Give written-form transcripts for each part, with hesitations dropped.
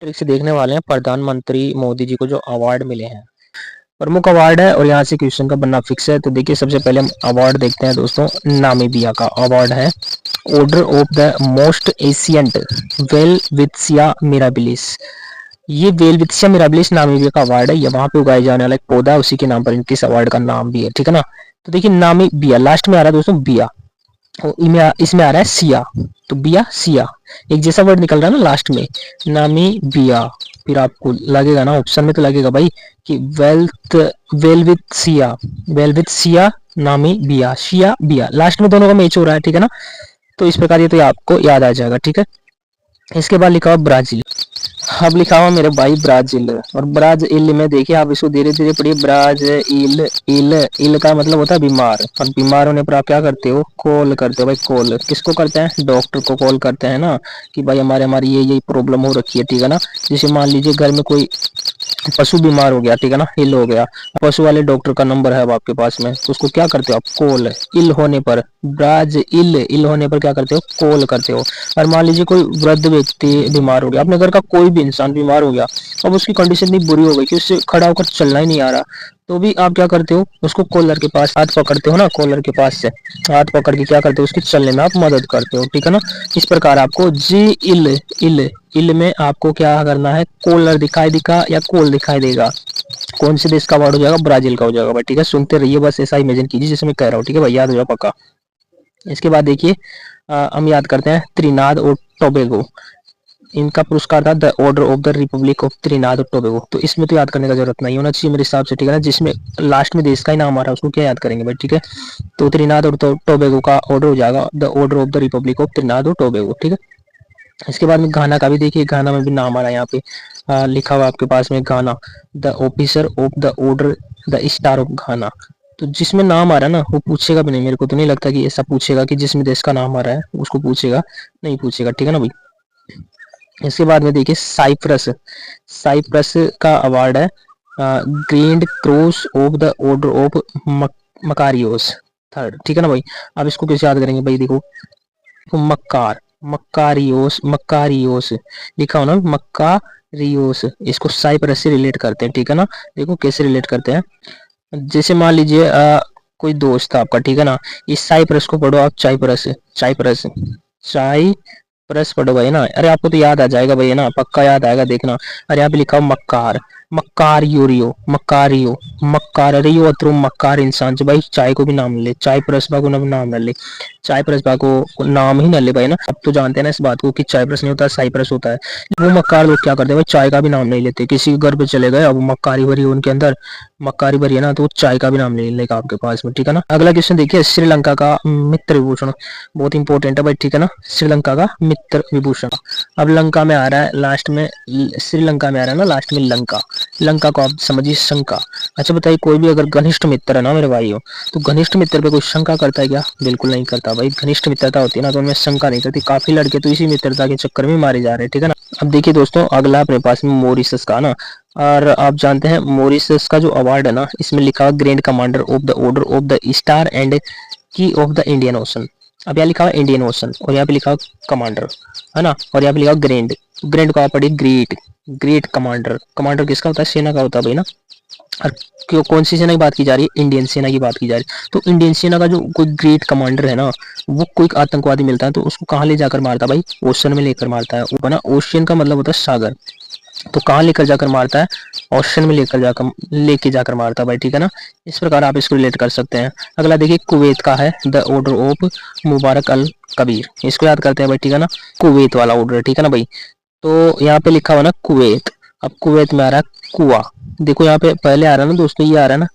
Trick से देखने वाले हैं प्रधानमंत्री मोदी जी को जो अवार्ड मिले हैं। प्रमुख अवार्ड है और यहाँ से क्वेश्चन का बनना फिक्स है। तो देखिए सबसे पहले हम अवार्ड देखते हैं दोस्तों। नामीबिया का अवार्ड है order of the most ancient Welwitschia Mirabilis. ये वेलवित्सिया मिराबिलिस नामीबिया का अवार्ड है। ये वहां पे उगाया जाने वाला एक पौधा है, उसी के नाम पर इनके इस अवार्ड का नाम भी है, ठीक है ना। तो देखिए नामीबिया लास्ट में आ रहा है दोस्तों बिया, इसमें आ रहा है सिया, तो बिया सिया एक जैसा वर्ड निकल रहा है ना लास्ट में, नामी बिया। फिर आपको लगेगा ना ऑप्शन में तो लगेगा भाई कि वेल विथ सिया नामी बिया, शिया बिया, लास्ट में दोनों का मैच हो रहा है, ठीक है ना। तो इस प्रकार ये तो आपको याद आ जाएगा, ठीक है। इसके बाद लिखा हुआ ब्राजील। अब लिखा हुआ मेरे भाई ब्राजील, और ब्राजील में देखिए आप इसको धीरे धीरे पढ़िए। ब्राजील, इल इल का मतलब होता है बीमार, और बीमार होने पर आप क्या करते हो, कॉल करते हो भाई। कॉल किसको करते हैं, डॉक्टर को कॉल करते हैं ना, कि भाई हमारी ये प्रॉब्लम हो रखी है, ठीक है ना। जैसे मान लीजिए घर में कोई पशु बीमार हो गया, ठीक है ना, इल हो गया, पशु वाले डॉक्टर का नंबर है अब आपके पास में, तो उसको क्या करते हो आप, कॉल। इल होने पर इल होने पर क्या करते हो, कॉल करते हो। और मान लीजिए कोई वृद्ध व्यक्ति बीमार हो गया, अपने घर का कोई भी इंसान बीमार हो गया, अब उसकी कंडीशन इतनी बुरी हो गई कि उससे खड़ा होकर चलना ही नहीं आ रहा, तो भी आप क्या करते हो, उसको कॉलर के पास हाथ पकड़ते हो ना, कॉलर के पास से हाथ पकड़ के क्या करते हो, उसके चलने में आप मदद करते हो, ठीक है ना। इस प्रकार आपको जी इल इल में आपको क्या करना है, कॉलर दिखाई दिखा या कॉल दिखाई देगा, कौन से देश का अवार्ड हो जाएगा, ब्राजील का हो जाएगा भाई, ठीक है। सुनते रहिए, बस ऐसा इमेजिन कीजिए जैसे मैं कह रहा हूँ, ठीक है भाई, याद हो जाए पक्का। इसके बाद देखिए हम याद करते हैं त्रिनाद और टोबैगो। इनका पुरस्कार था the order of the Republic of त्रिनाद और टोबैगो। तो इसमें तो याद करने का जरूरत नहीं होना चाहिए मेरे हिसाब से, ठीक है ना। जिसमें लास्ट में देश का ही नाम आ रहा है उसको क्या याद करेंगे भाई, ठीक है। तो त्रिनाद और टोबैगो का ऑर्डर हो जाएगा the order of the Republic of त्रिनाद और टोबैगो, ठीक है। इसके बाद में घाना का भी देखिए, घाना में भी नाम आ रहा है यहाँ पे, लिखा हुआ आपके पास में Ghana, the officer of the order the star of Ghana. तो जिसमें नाम आ रहा है ना वो पूछेगा भी नहीं, मेरे को तो नहीं लगता कि ऐसा पूछेगा कि जिसमें देश का नाम आ रहा है उसको पूछेगा, नहीं पूछेगा, ठीक है ना भाई। इसके बाद में देखिए साइप्रस, साइप्रस का अवार्ड है grand cross of the order of Makarios third, ठीक है ना भाई। अब इसको कैसे याद करेंगे भाई, देखो मक्कार, मक्कारियोस लिखा हो ना, मक्कारियोस, इसको साइप्रस से रिलेट करते हैं, ठीक है ना। देखो कैसे रिलेट करते हैं, जैसे मान लीजिए कोई दोस्त था आपका, ठीक है ना, इस साइप्रस को पढ़ो आप चाइप्रस, चाइप्रस चाइप्रस पढ़ो भाई ना। अरे आपको तो याद आ जाएगा भाई, है ना, पक्का याद आएगा, देखना। अरे यहाँ पे लिखा हो मक्कार, मक्कार यूरियो, मक्कारियो, मक्कार, अरे यो अतरु मक्कार इंसान जो भाई चाय को भी नाम ले, चाय परसबा को नाम न ले, चाय परसबा को नाम ही न ले भाई ना। अब तो जानते हैं ना इस बात को कि चाय परस नहीं होता है, साइप्रस होता है। वो मक्कार लोग क्या करते हैं भाई, चाय का भी नाम नहीं लेते। किसी के घर पे चले गए, अब मक्कारी भरी उनके अंदर, मक्कारी भरी है ना, तो वो चाय का भी नाम नहीं लेगा आपके पास में, ठीक है ना। अगला क्वेश्चन देखिए, श्रीलंका का मित्र विभूषण, बहुत इंपॉर्टेंट है भाई, ठीक है ना। श्रीलंका का मित्र विभूषण, अब लंका में आ रहा है लास्ट में, श्रीलंका में आ रहा है ना लास्ट में लंका, लंका को आप समझिए शंका। अच्छा बताइए, कोई भी अगर घनिष्ठ मित्र है ना मेरे भाइयों, तो घनिष्ठ मित्र पे कोई शंका करता है क्या, बिल्कुल नहीं करता भाई। घनिष्ठ मित्रता होती है ना तो उनमें शंका नहीं करती। काफी लड़के तो इसी मित्रता के चक्कर में मारे जा रहे हैं, ठीक है ना। अब देखिए दोस्तों अगला अपने पास में मॉरिशस का ना, और आप जानते हैं मॉरिशस का जो अवार्ड है ना, इसमें लिखा हुआ grand commander of the order of the star and की ऑफ द इंडियन ओशन। अब यहाँ लिखा हुआ इंडियन ओशन और यहाँ पे लिखा हुआ कमांडर, है ना, और यहाँ पे लिखा हुआ ग्रैंड, ग्रैंड को आप पढ़िए ग्रेट, ग्रेट कमांडर। कमांडर किसका होता है, सेना का होता है भाई ना। और क्यों, कौन सी सेना की बात की जा रही है, इंडियन सेना की बात की जा रही है। तो इंडियन सेना का जो कोई ग्रेट कमांडर है ना, वो कोई आतंकवादी मिलता है तो उसको कहाँ ले जाकर मारता है भाई, ओशन में लेकर मारता है। वो ना ओशियन का मतलब होता है सागर, तो कहाँ लेकर जाकर मारता है, ओशन में लेके जाकर मारता है भाई, ठीक है ना। इस प्रकार आप इसको रिलेट कर सकते हैं। अगला देखिए कुवैत का है द ऑर्डर ऑफ मुबारक अल कबीर, इसको याद करते हैं भाई, ठीक है ना। कुवैत वाला ऑर्डर, ठीक है ना भाई। तो यहाँ पे लिखा हुआ ना कुवैत, अब कुवैत में आ रहा है कुआ। देखो यहाँ पे पहले आ रहा है ना दोस्तों, ये आ रहा है ना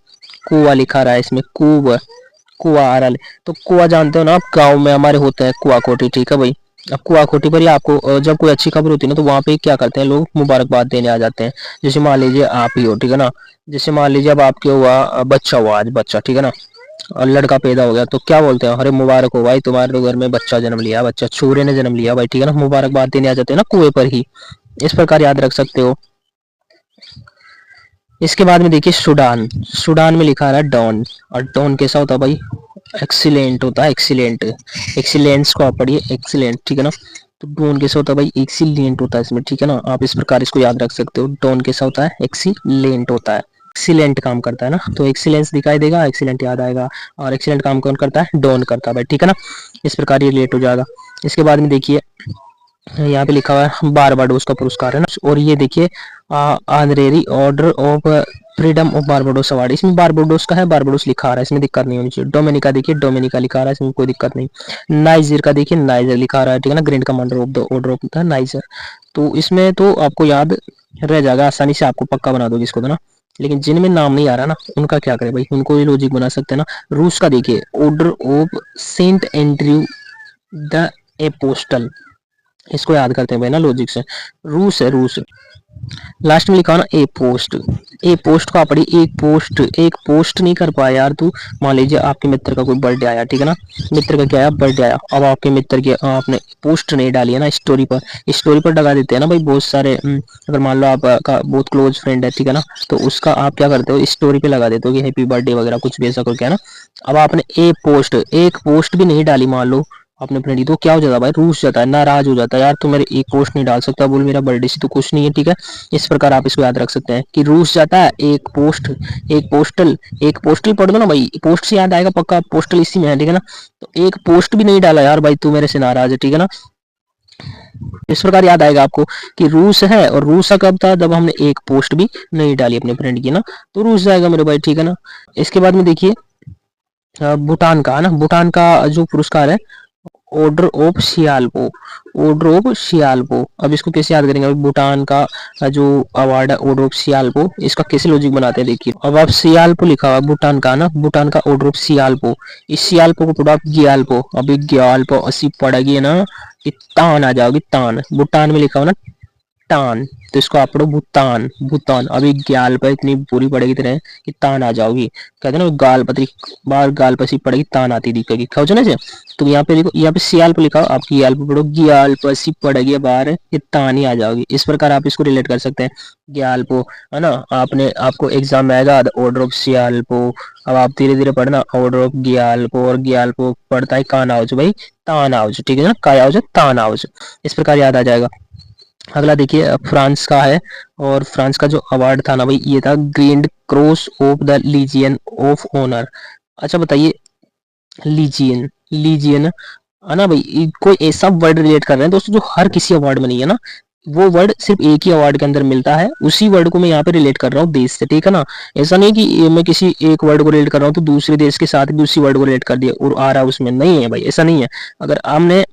कुआ लिखा रहा है इसमें, कुआ आ रहा है। तो कुआ जानते हो ना आप, गाँव में हमारे होते हैं कुआ कोठी, ठीक है भाई। अब कुआ कोठी पर ही आपको जब कोई अच्छी खबर होती है ना, तो वहाँ पे क्या करते हैं लोग, मुबारकबाद देने आ जाते हैं। जैसे मान लीजिए आप ही हो, ठीक है ना, जैसे मान लीजिए अब आपके हुआ बच्चा हुआ आज, बच्चा, ठीक है ना, और लड़का पैदा हो गया, तो क्या बोलते हैं, अरे मुबारक हो भाई, तुम्हारे तो घर में बच्चा जन्म लिया, बच्चा छूरे ने जन्म लिया भाई, ठीक है ना। मुबारकबाद देने आ जाते हैं ना कुएं पर ही, इस प्रकार याद रख सकते हो। इसके बाद में देखिए सूडान, सूडान में लिखा रहा है डॉन, और डॉन कैसा होता है भाई, एक्सीलेंट होता है, एक्सीलेंट, एक्सीलेंस को आप पढ़िए एक्सीलेंट, ठीक है ना। तो डॉन कैसा होता है भाई, एक्सीलेंट होता है इसमें, ठीक है ना। आप इस प्रकार इसको याद रख सकते हो, डॉन कैसा होता है, एक्सीलेंट होता है, एक्सीलेंट काम करता है ना, तो एक्सीलेंस दिखाई देगा, एक्सीलेंट याद आएगा। और एक्सीलेंट काम कौन करता है, डॉन करता है भाई, ठीक है ना। इस प्रकार ये रिलेट हो जाएगा। इसके बाद में देखिए यहाँ पे लिखा हुआ है बारबाडोस का पुरस्कार है ना, और ये देखिए honorary order of freedom of Barbados award, इसमें बारबाडोस का है, बारबाडोस लिखा आ रहा है, इसमें दिक्कत नहीं होनी चाहिए। डोमिनिका देखिए, डोमिनिका लिखा आ रहा है, इसमें कोई दिक्कत नहीं। नाइजर का देखिए, नाइजर लिखा आ रहा है, ठीक है ना, grand commander of the order of the niger. तो इसमें तो आपको याद रह जाएगा, आसानी से आपको पक्का बना दोगे इसको तो ना। लेकिन जिनमें नाम नहीं आ रहा ना, उनका क्या करें भाई, उनको ये लॉजिक बना सकते हैं ना। रूस का देखिए, order of Saint Andrew the apostle, इसको याद करते हैं भाई ना लॉजिक से। रूस है, रूस। लास्ट में लिखा हो ना ए पोस्ट, ए पोस्ट को आप पढ़िए, एक पोस्ट, एक पोस्ट नहीं कर पाया यार तू। मान लीजिए आपके मित्र का कोई बर्थडे आया, ठीक है ना, मित्र का क्या आया, बर्थडे आया। अब आपके मित्र की आपने पोस्ट नहीं डाली है ना स्टोरी पर, स्टोरी पर लगा देते हैं ना भाई बहुत सारे। अगर मान लो आपका बहुत क्लोज फ्रेंड है, ठीक है ना, तो उसका आप क्या करते हो, स्टोरी पे लगा देते हो कि हैप्पी बर्थडे वगैरह कुछ भी ऐसा करके, है ना। अब आपने ए पोस्ट, एक पोस्ट भी नहीं डाली मान लो अपने फ्रेंड, तो क्या हो जाता है भाई, रूस जाता है, नाराज हो जाता है, यार तू मेरे एक पोस्ट नहीं डाल सकता, बोल मेरा बर्थडे से तो कुछ नहीं है, ठीक है। इस प्रकार आप इसको याद रख सकते हैं कि रूस जाता है, एक पोस्ट, एक पोस्टल, एक पोस्टल पढ़ दो ना भाई, पोस्ट से याद आएगा पक्का, पोस्टल इसी में है, ठीक है ना। तो एक पोस्ट भी नहीं डाला यार भाई, तू मेरे से नाराज है, ठीक है ना। इस प्रकार याद आएगा आपको कि रूस है, और रूस कब था, जब हमने एक पोस्ट भी नहीं डाली अपने फ्रेंड की ना, तो रूस जाएगा मेरे भाई, ठीक है ना। इसके बाद में देखिए भूटान का है ना, भूटान का जो पुरस्कार है ऑर्डर ऑफ सियालपो, ऑर्डर ऑफ सियालपो। अब इसको कैसे याद करेंगे, भूटान का जो अवार्ड है ऑर्डर ऑफ सियालपो, इसका कैसे लॉजिक बनाते हैं देखिए। अब आप सियालपो लिखा हुआ भूटान का ना, भूटान का ऑर्डर ऑफ सियालपो, इस सियालपो को पढ़ो आप ग्यालपो। अभी ग्यालपो असी पड़ेगी ना, कि तान आ जाओगी, तान, भूटान में लिखा हो ना टान, तो इसको आप पढ़ो भूटान, भूटान। अभी ग्याल पर इतनी बुरी पड़ेगी तरह कि तान आ जाओगी, कहते हैं ना गाल पतरी, बार गाल पसी पड़ेगी, तान आती दिखेगी, खाओ ना से। तो यहाँ पे देखो, यहाँ पे सियाल पे लिखा हो, आपकी ग्याल पे पढ़ो, ग्याल पसी पड़ेगी बाहर, ये तान ही आ जाओगी। इस प्रकार आप इसको रिलेट कर सकते हैं, ग्याल पो, है ना। आपने आपको एग्जाम में आएगा ऑर्डर ऑफ सियाल पो, अब आप धीरे धीरे पढ़ना ऑर्डर ऑफ ग्याल पो, और ग्याल पो पढ़ता है कान आओ भाई, तान आओ, ठीक है ना, काय आओ, तान आओ। इस प्रकार याद आ जाएगा। अगला देखिए फ्रांस का है, और फ्रांस का जो अवार्ड था ना भाई, ये था grand cross of the legion of honour. अच्छा बताइए, लीजियन, लीजियन है ना भाई, कोई ऐसा वर्ड रिलेट कर रहे हैं दोस्तों जो हर किसी अवार्ड में नहीं है ना, वो वर्ड सिर्फ एक ही अवार्ड के अंदर मिलता है, उसी वर्ड को मैं यहाँ पे रिलेट कर रहा हूँ देश से, ठीक है ना। ऐसा नहीं कि मैं किसी एक वर्ड को रिलेट कर रहा हूँ तो दूसरे देश के साथ भी उसी वर्ड को रिलेट कर दिया और आ रहा है उसमें, नहीं है भाई, ऐसा नहीं है। अगर हमने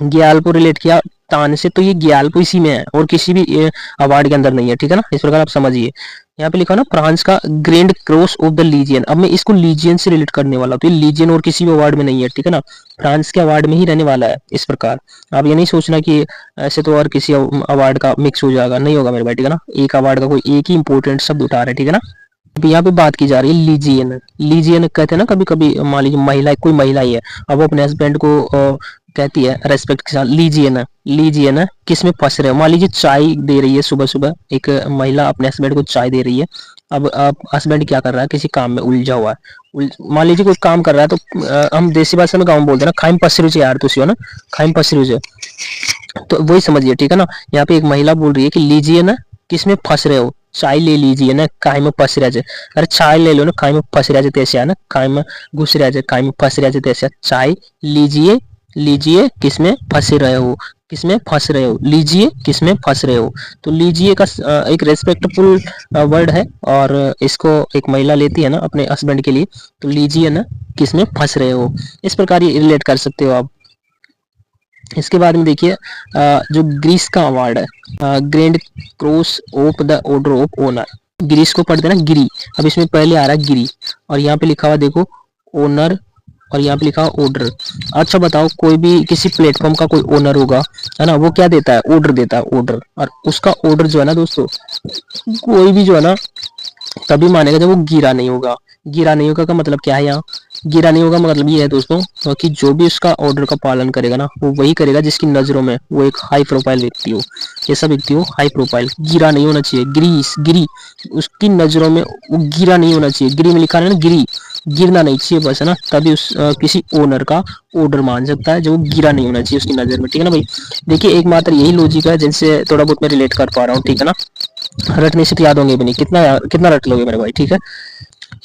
ग्यालपो रिलेट किया तान से, तो ये ग्यालपो इसी में है और किसी भी अवार्ड के अंदर नहीं है, ठीक है ना। इस प्रकार आप समझिए। यहाँ पे लिखा ना फ्रांस का grand cross of the lesion, अब मैं इसको लीजियन से रिलेट करने वाला हूँ, तो ये लीजियन और किसी भी अवार्ड में नहीं है, ठीक है ना, फ्रांस के अवार्ड में ही रहने वाला है। इस प्रकार आप ये नहीं सोचना कि ऐसे तो और किसी अवार्ड का मिक्स हो जाएगा, नहीं होगा मेरे भाई, ठीक है ना। एक अवार्ड का कोई एक ही इंपॉर्टेंट शब्द उठा रहे, ठीक है ना। अभी यहाँ पे बात की जा रही है लीजियन, लीजियन कहते हैं ना, कभी कभी मान लीजिए महिला, कोई महिला ही है, अब वो अपने हस्बैंड को कहती है रेस्पेक्ट के साथ लीजिए ना, लीजिए ना, किस में फंस रहे हो। मान लीजिए चाय दे रही है सुबह सुबह, एक महिला अपने हस्बैंड को चाय दे रही है। अब हस्बैंड क्या कर रहा है, किसी काम में उलझा हुआ है, मान लीजिए कोई काम कर रहा है, तो हम देसी भाषा में गाँव में बोलते हैं ना, खाइम पसरू से यार तुसी हो ना, खाइम पसरू से, तो वही समझिए, ठीक है ना। यहाँ पे एक महिला बोल रही है कि लीजिए ना, किस में फंस रहे हो, चाय ले लीजिए ना, काय में फंस रहे, अरे चाय ले लो ना, काय में फंस रहे तैसे है ना, काय में घुस रहे, काय में फंस रहे तैसे, चाय लीजिए, लीजिए किस में फंसे रहे हो, किस में फंस रहे हो, लीजिए किस में फंस रहे हो। तो लीजिए का एक रेस्पेक्टफुल वर्ड है, और इसको एक महिला लेती है ना अपने हस्बैंड के लिए, तो लीजिए ना किस में फंस रहे हो। इस प्रकार ये रिलेट कर सकते हो आप। इसके बाद में देखिए जो ग्रीस का अवार्ड है grand cross of the order of honour, Greece को पढ़ते ना गिरी, अब इसमें पहले आ रहा है गिरी, और यहाँ पे लिखा हुआ देखो ओनर, और यहाँ पे लिखा हुआ ऑर्डर। अच्छा बताओ, कोई भी किसी प्लेटफॉर्म का कोई ओनर होगा, है ना, वो क्या देता है, ऑर्डर देता है, ऑर्डर। और उसका ऑर्डर जो है ना दोस्तों, कोई भी जो है ना तभी मानेगा जब वो गिरा नहीं होगा, गिरा नहीं होगा का मतलब क्या है यहाँ, गिरा नहीं होगा मतलब ये है दोस्तों कि जो भी उसका ऑर्डर का पालन करेगा ना वो वही करेगा जिसकी नजरों में वो एक हाई प्रोफाइल व्यक्ति हो, ऐसा व्यक्ति हो हाई प्रोफाइल। गिरा नहीं होना चाहिए, ग्रीस गिरी, उसकी नजरों में वो गिरा नहीं होना चाहिए, गिरी में लिखा है ना गिरी, गिरना नहीं चाहिए बस है ना, तभी उस किसी ओनर का ऑर्डर मान सकता है, जो गिरा नहीं होना चाहिए उसकी नजर में, ठीक है ना भाई। देखिए एकमात्र यही लॉजिक है जिनसे थोड़ा बहुत मैं रिलेट कर पा रहा हूँ, ठीक है ना। रटने से तो याद होंगे भी नहीं, कितना कितना रट लोगे मेरे भाई, ठीक है।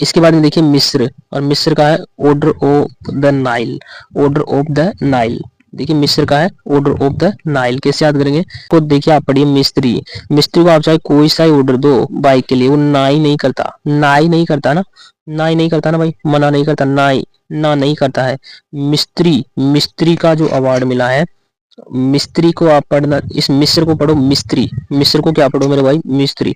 इसके बाद में देखिए मिस्र, और मिस्र का है order of the Nile, order of the Nile. देखिए मिस्र का है ऑर्डर ऑफ द नाइल, कैसे याद करेंगे, तो देखिए आप पढ़िए मिस्त्री, मिस्त्री को आप चाहे कोई सा ही ऑर्डर दो बाइक के लिए, वो ना ही नहीं करता, ना ही नहीं करता ना, ना ही नहीं करता ना भाई, मना नहीं करता, ना ही ना नहीं करता है। मिस्त्री, मिस्त्री का जो अवार्ड मिला है, मिस्त्री को आप पढ़ना, इस मिस्र को पढ़ो मिस्त्री, मिस्र को क्या पढ़ो मेरे भाई, मिस्त्री,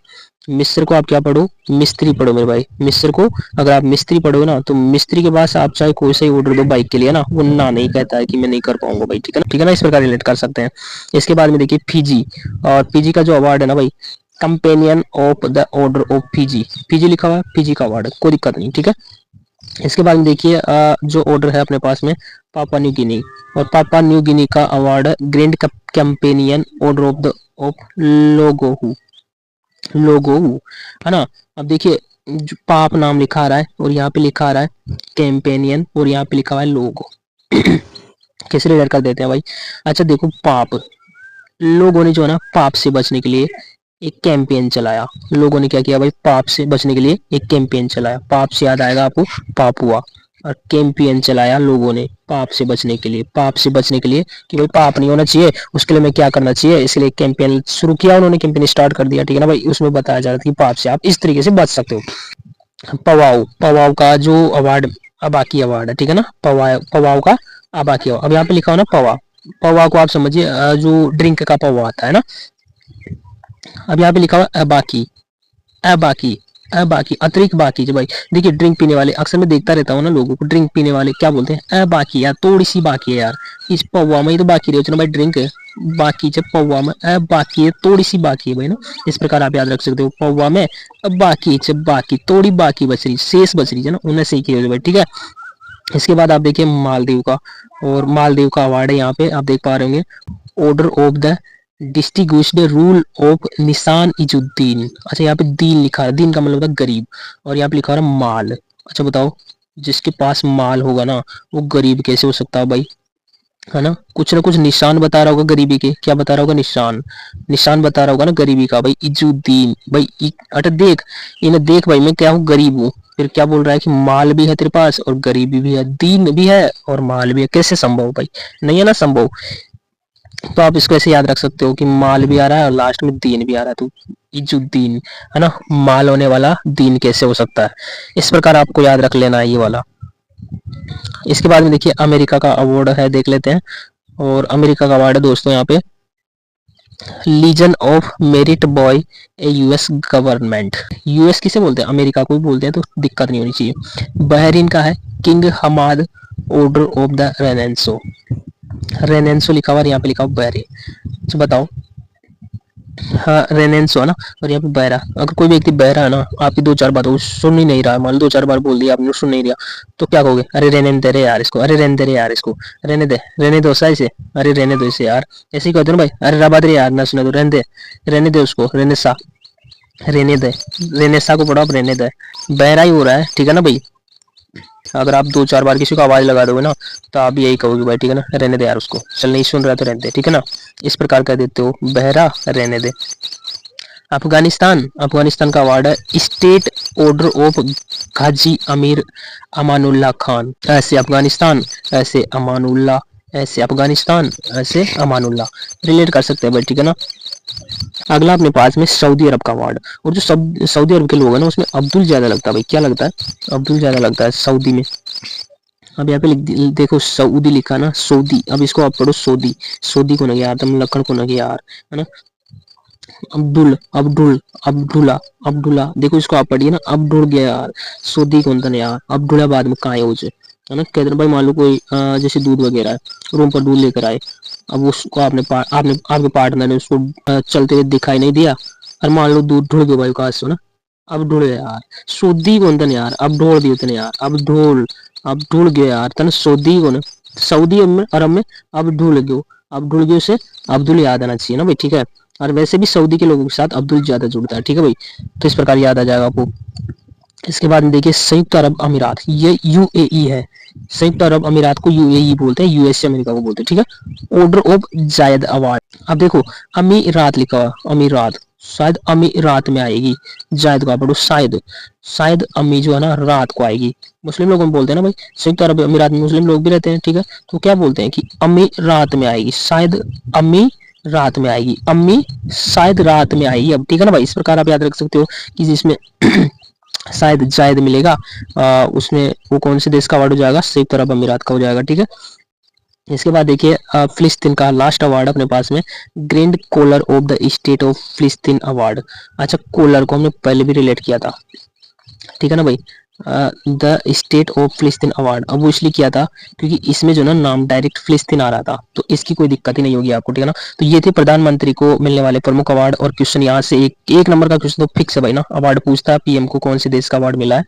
मिस्र को आप क्या पढ़ो, मिस्त्री पढ़ो मेरे भाई। मिस्र को अगर आप मिस्त्री पढ़ोगे ना तो मिस्त्री के पास आप चाहे कोई सा ही ऑर्डर दो बाइक के लिए ना, वो ना नहीं कहता है कि मैं नहीं कर पाऊंगा भाई, ठीक है ना, ठीक है ना, इस प्रकार रिलेट कर सकते हैं। इसके बाद में देखिए फीजी, और फीजी का जो अवार्ड है ना भाई, companion of the order of Fiji, Fiji लिखा हुआ है, फीजी का अवार्ड, कोई दिक्कत नहीं, ठीक है। इसके बाद में देखिए जो ऑर्डर है अपने पास में पापा न्यू गिनी, और पापा न्यू गिनी का award grand companion order of the of लोगोहू, लोगोहू है ना। अब देखिए पाप नाम लिखा आ रहा है और यहाँ पे लिखा आ रहा है कैंपेनियन और यहाँ पे लिखा हुआ है लोगो कैसे रिलेट कर देते हैं भाई। अच्छा देखो पाप, लोगों ने जो है ना पाप से बचने के लिए एक कैंपेन चलाया, लोगों ने क्या किया भाई, पाप से बचने के लिए एक कैंपेन चलाया, पाप से याद आएगा आपको पाप हुआ, और कैंपेन चलाया लोगों ने पाप से बचने के लिए, पाप से बचने के लिए कि भाई पाप नहीं होना चाहिए, उसके लिए मैं क्या करना चाहिए, इसलिए कैंपेन शुरू किया उन्होंने, कैंपेन स्टार्ट कर दिया, ठीक है ना भाई। उसमें बताया जा रहा था कि पाप से आप इस तरीके से बच सकते हो। पवाओ, पवाओ का जो अवार्ड अबाकी अवार्ड है, ठीक है ना, पवाओ, पवाओ का अबाकी अवार्ड, अब यहाँ पे लिखा हो ना पवा, पवा को आप समझिए जो ड्रिंक का पवा आता है ना, अब यहाँ पे लिखा हुआ अबाकी, अबाकी, अबाकी अतिरिक्त बाकी जो भाई। देखिए ड्रिंक पीने वाले अक्सर मैं देखता रहता हूँ ना लोगों को, ड्रिंक पीने वाले क्या बोलते हैं, बाकी यार थोड़ी सी बाकी है यार, इस पौवा में ही तो बाकी रहे भाई ड्रिंक है, बाकी जब पौवा में बाकी है, थोड़ी सी बाकी है भाई ना, इस प्रकार आप याद रख सकते हो, पौवा में बाकी जब बाकी थोड़ी बाकी बच रही, शेष बच रही है ना, उन्हें सही किया भाई, ठीक है। इसके बाद आप देखिए मालदीव का, और मालदीव का अवार्ड है यहाँ पे आप देख पा रहे होंगे, order of the distinguished rule of निशान इजुद्दीन। अच्छा यहाँ पे दीन लिखा है, दीन का मतलब होता है गरीब, और यहाँ पे लिखा है माल। अच्छा बताओ जिसके पास माल होगा ना वो गरीब कैसे हो सकता है भाई, है ना, कुछ ना कुछ निशान बता रहा होगा गरीबी के, क्या बता रहा होगा, निशान, निशान बता रहा होगा ना गरीबी का भाई, इजुद्दीन भाई, अरे देख इन्हें देख भाई मैं क्या हूँ, गरीब हूँ, फिर क्या बोल रहा है कि माल भी है तेरे पास और गरीबी भी है, दीन भी है और माल भी है, कैसे संभव भाई, नहीं है ना संभव। तो आप इसको ऐसे याद रख सकते हो कि माल भी आ रहा है और लास्ट में दीन भी आ रहा है, तो इजुद्दीन है ना, माल होने वाला दीन कैसे हो सकता है, इस प्रकार आपको याद रख लेना है ये वाला। इसके बाद में देखिए अमेरिका का अवार्ड है, देख लेते हैं, और अमेरिका का अवार्ड है दोस्तों यहाँ पे legion of merit by a US government, US किसे बोलते हैं, अमेरिका को भी बोलते हैं, तो दिक्कत नहीं होनी चाहिए। बहरीन का है King Hamad order of the renaissance, renaissance लिखा हुआ, यहाँ पे लिखा हुआ बहरीन, तो बताओ, हाँ रेनेंसो है ना, और यहाँ पे बहरा, अगर कोई व्यक्ति बहरा है ना, आपकी दो चार बातों सुन ही नहीं रहा, मान लो दो चार बार बोल दिया आपने सुन नहीं रहा, तो क्या कहोगे, अरे रहने दे रे यार इसको, अरे रहने दे रे यार इसको, रहने दो सा इसे, अरे रहने दो इसे यार, ऐसे ही कहते हो ना भाई, अरे रबाद रे यार ना सुने तो रहने दे उसको, रहने सा, रहने दे, रहने सा को पढ़ो आप, रहने दे, बहरा ही हो रहा है, ठीक है ना भाई। अगर आप दो चार बार किसी को आवाज लगा दोगे ना तो आप यही कहोगे भाई, ठीक है ना, रहने दे यार उसको, चल नहीं सुन रहा तो रहने दे, ठीक है ना, इस प्रकार कह देते हो, बहरा रहने दे। अफगानिस्तान, अफगानिस्तान का अवार्ड है स्टेट ऑर्डर ऑफ गाजी अमीर अमानुल्लाह खान, ऐसे अफगानिस्तान ऐसे अमानुल्लाह, ऐसे अफगानिस्तान ऐसे अमानुल्लाह, रिलेट कर सकते हैं भाई, ठीक है ना। अगला अपने पास में सऊदी अरब का अवार्ड, और जो सऊदी अरब के लोग हैं ना उसमें अब्दुल ज्यादा लगता है भाई, क्या लगता है, अब्दुल ज्यादा लगता है सऊदी में। अब यहाँ पे देखो सऊदी लिखा ना, सऊदी, अब इसको आप पढ़ो सऊदी, सऊदी को ना यार, तुम लखन को ना यार, है ना, अब्दुल, अब्दुल, अब्दुल्ला, अब्दुल्ला, देखो इसको आप पढ़िए ना, अब्दुल गया यार, सऊदी कौन था यार, अब्दुल्ला बाद में कहाँ है उसे, है ना, कहते भाई मान लो कोई जैसे दूध वगैरह है, रूम पर दूध लेकर आए, अब उसको आपने आपके पार्टनर ने उसको चलते हुए दिखाई नहीं दिया, और मान लो दूध ढुल गया भाई काश, ना, अब ढूंढ यार, सोदी कौन तन यार, अब ढूंढ दियो तने यार, अब ढूंढ गयो यार तन, सोदी कौन, सऊदी अरब में अब ढूंढ गयो, अब ढूंढ गयो से अब्दुल याद आना चाहिए ना भाई, ठीक है। और वैसे भी सऊदी के लोगों के साथ अब्दुल ज्यादा जुड़ता है, ठीक है भाई। तो इस प्रकार याद आ जाएगा आपको। इसके बाद में देखिए संयुक्त अरब अमीरात, ये यूएई है। संयुक्त अरब अमीरात को यूएई बोलते हैं, यूएसए अमेरिका को बोलते हैं, ठीक है। ऑर्डर ऑफ जायद अवार्ड, अब देखो अमीरात लिखा हुआ, अमीरात शायद अमीरात में आएगी, जायद का पढ़ो शायद, शायद अमी जो है ना रात को आएगी। मुस्लिम लोग बोलते हैं ना भाई, संयुक्त अरब अमीरात में मुस्लिम लोग भी रहते हैं, ठीक है। तो क्या बोलते हैं कि अमी रात में आएगी, शायद अमी रात में आएगी, अम्मी शायद रात में आएगी। अब ठीक है ना भाई, इस प्रकार आप याद रख सकते हो कि जिसमें शायद जायद मिलेगा, उसमें वो कौन से देश का अवार्ड हो जाएगा, संयुक्त अरब अमीरात का हो जाएगा, ठीक है। इसके बाद देखिए फिलिस्तीन का लास्ट अवार्ड अपने पास में, grand collar of the state ऑफ फिलिस्तीन अवार्ड। अच्छा, कॉलर को हमने पहले भी रिलेट किया था, ठीक है ना भाई। द स्टेट ऑफ फिलिस्तीन अवार्ड, अब वो इसलिए किया था क्योंकि इसमें जो ना नाम डायरेक्ट फिलिस्तीन आ रहा था, तो इसकी कोई दिक्कत ही नहीं होगी आपको, ठीक है ना। तो ये थे प्रधानमंत्री को मिलने वाले प्रमुख अवार्ड। और क्वेश्चन यहाँ से एक नंबर का क्वेश्चन तो फिक्स है भाई ना, अवार्ड पूछता है पीएम को कौन से देश का अवार्ड मिला है,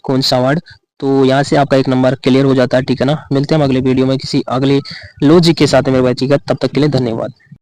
कौन सा अवार्ड। तो यहाँ से आपका एक नंबर क्लियर हो जाता है, ठीक है ना। मिलते हैं हम अगले वीडियो में किसी अगले लॉजिक के साथ मेरे भाई, ठीक है। तब तक के लिए धन्यवाद।